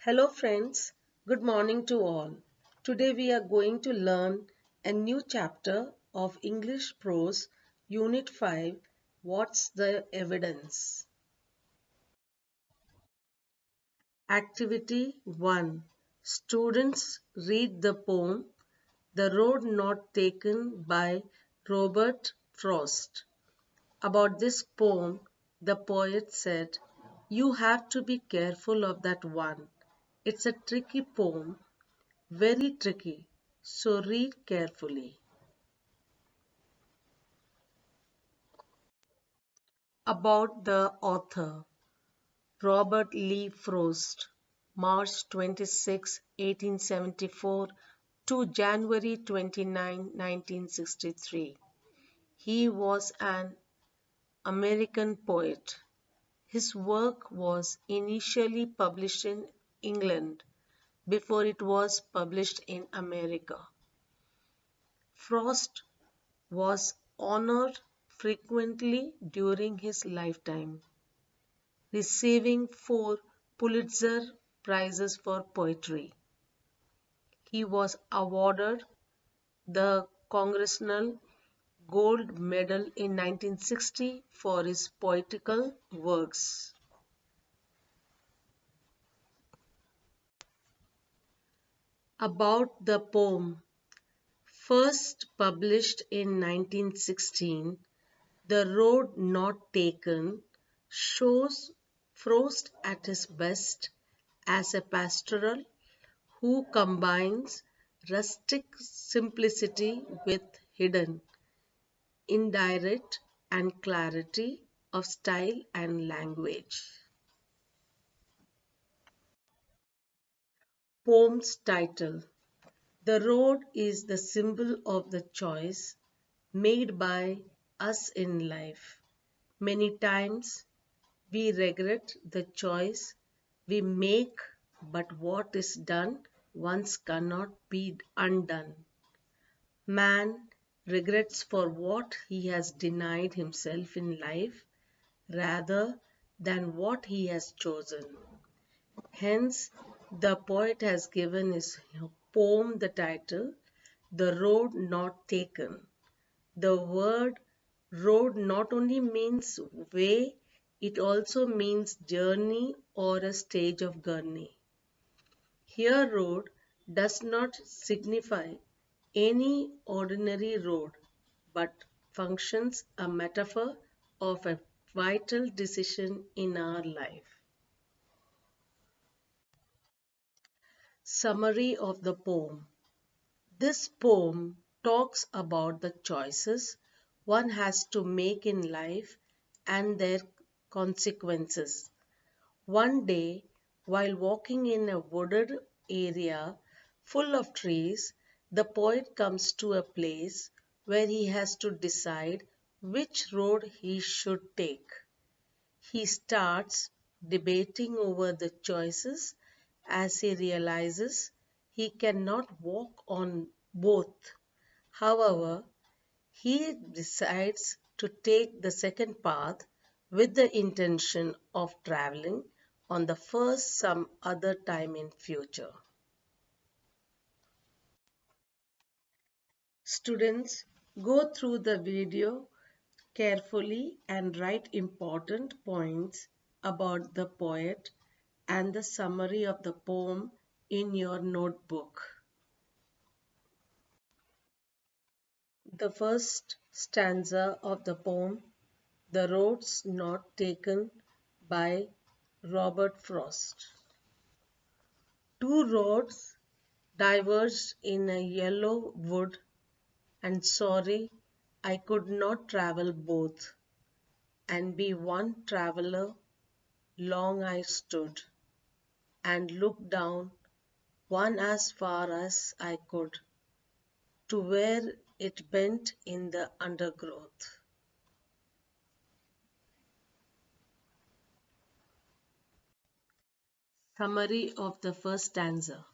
Hello friends, good morning to all. Today we are going to learn a new chapter of English Prose Unit 5, What's the Evidence? Activity 1. Students read the poem The Road Not Taken by Robert Frost. About this poem, the poet said, "You have to be careful of that one. It's a tricky poem, very tricky, so read carefully." About the author, Robert Lee Frost, March 26, 1874 to January 29, 1963. He was an American poet. His work was initially published in England before it was published in America. Frost was honored frequently during his lifetime, receiving 4 Pulitzer Prizes for poetry. He was awarded the Congressional Gold Medal in 1960 for his poetical works. About the poem, first published in 1916, The Road Not Taken shows Frost at his best as a pastoral who combines rustic simplicity with hidden, indirect, and clarity of style and language. Poem's title: The road is the symbol of the choice made by us in life. Many times we regret the choice we make, but what is done once cannot be undone. Man regrets for what he has denied himself in life rather than what he has chosen. Hence, the poet has given his poem the title, The Road Not Taken. The word road not only means way, it also means journey or a stage of journey. Here, road does not signify any ordinary road, but functions a metaphor of a vital decision in our life. Summary of the poem. This poem talks about the choices one has to make in life and their consequences. One day, while walking in a wooded area full of trees, the poet comes to a place where he has to decide which road he should take. He starts debating over the choices as he realizes he cannot walk on both. However, he decides to take the second path with the intention of traveling on the first some other time in future. Students, go through the video carefully and write important points about the poet and the summary of the poem in your notebook. The first stanza of the poem, The Roads Not Taken by Robert Frost. Two roads diverged in a yellow wood, and sorry I could not travel both, and be one traveller. Long I stood, and looked down one as far as I could, to where it bent in the undergrowth. Summary of the first stanza.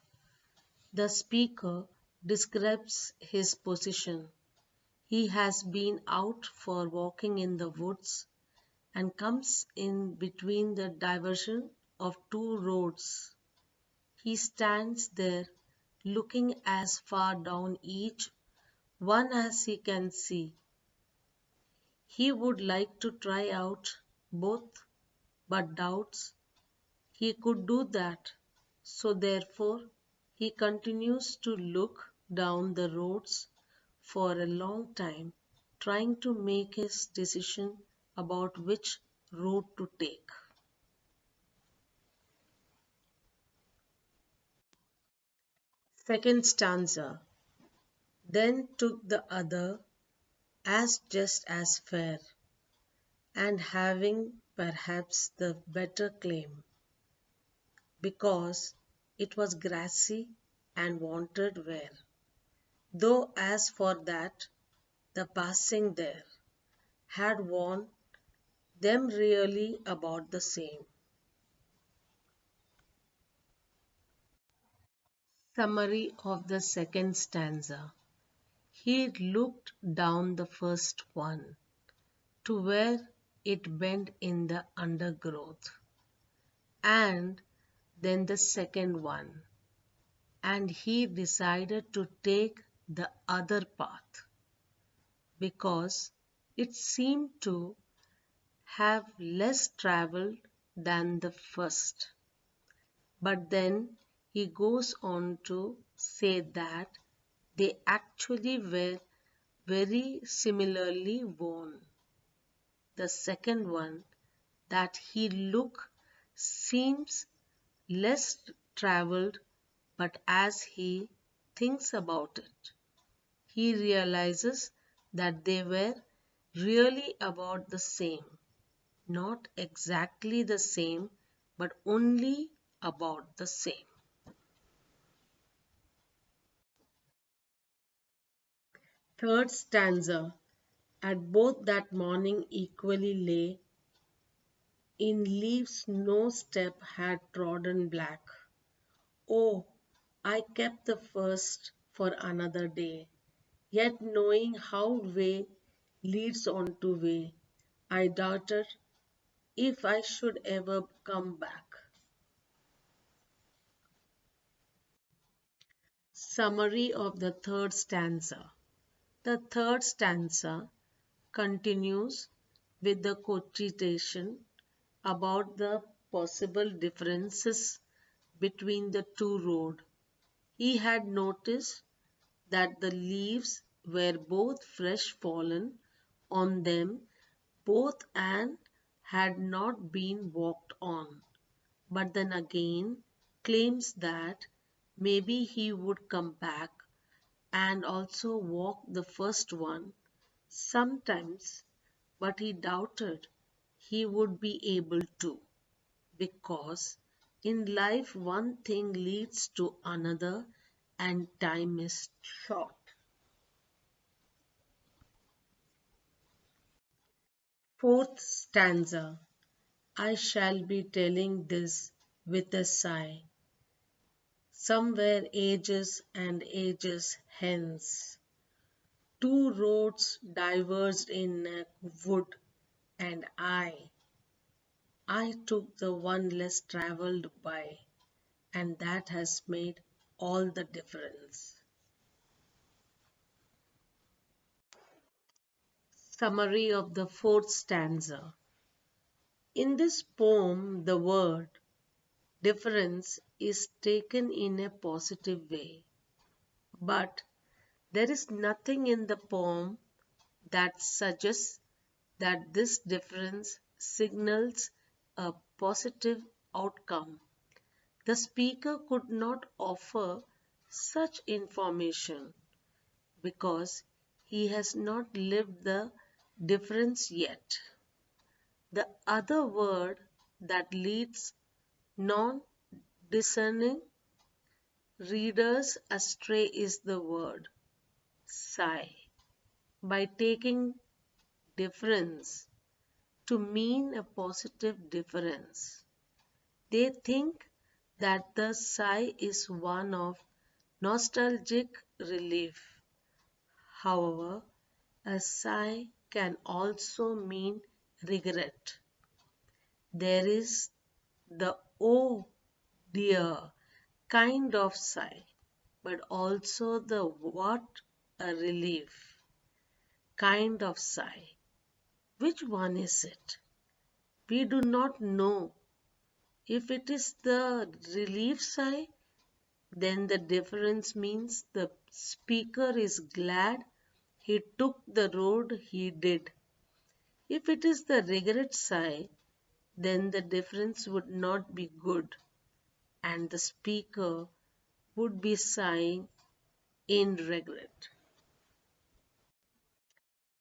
The speaker describes his position. He has been out for walking in the woods and comes in between the diversion of two roads. He stands there looking as far down each one as he can see. He would like to try out both, but doubts he could do that. So therefore, he continues to look down the roads for a long time, trying to make his decision about which road to take. Second stanza. Then took the other as just as fair, and having perhaps the better claim, because it was grassy and wanted wear. Though as for that, the passing there had worn them really about the same. Summary of the second stanza. He looked down the first one to where it bent in the undergrowth, and then the second one, and he decided to take the other path because it seemed to have less traveled than the first. But then he goes on to say that they actually were very similarly worn. The second one, that he look, seems less traveled, but as he thinks about it, he realizes that they were really about the same, not exactly the same, but only about the same. Third stanza. At both that morning equally lay in leaves no step had trodden black. Oh, I kept the first for another day, yet knowing how way leads on to way, I doubted if I should ever come back. Summary of the third stanza. The third stanza continues with the quotation about the possible differences between the two roads. He had noticed that the leaves were both fresh fallen on them both and had not been walked on, but then again claims that maybe he would come back and also walk the first one sometimes, but he doubted he would be able to, because in life one thing leads to another and time is short. Fourth stanza. I shall be telling this with a sigh, somewhere ages and ages hence. Two roads diverged in a wood, and I took the one less travelled by, and that has made all the difference. Summary of the fourth stanza. In this poem, the word difference is taken in a positive way, but there is nothing in the poem that suggests that this difference signals a positive outcome. The speaker could not offer such information because he has not lived the difference yet. The other word that leads non discerning readers astray is the word sigh. By taking difference to mean a positive difference, they think that the sigh is one of nostalgic relief. However, a sigh can also mean regret. There is the oh dear kind of sigh, but also the what a relief kind of sigh. Which one is it? We do not know. If it is the relief sigh, then the difference means the speaker is glad he took the road he did. If it is the regret sigh, then the difference would not be good and the speaker would be sighing in regret.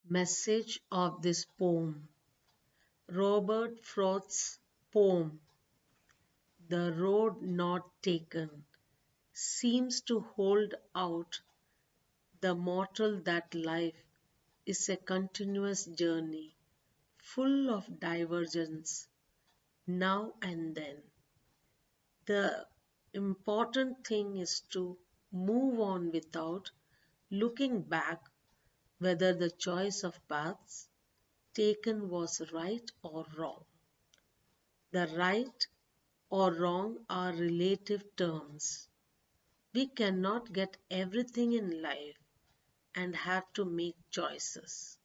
Message of this poem. Robert Frost's poem, The Road Not Taken, seems to hold out the motto that life is a continuous journey full of divergence now and then. The important thing is to move on without looking back whether the choice of paths taken was right or wrong. The right or wrong are relative terms. We cannot get everything in life and have to make choices.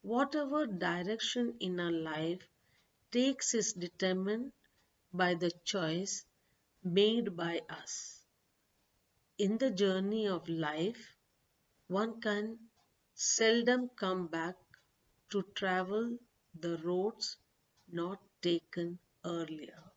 Whatever direction in our life takes is determined by the choice made by us. In the journey of life, one can seldom come back to travel the roads not taken earlier.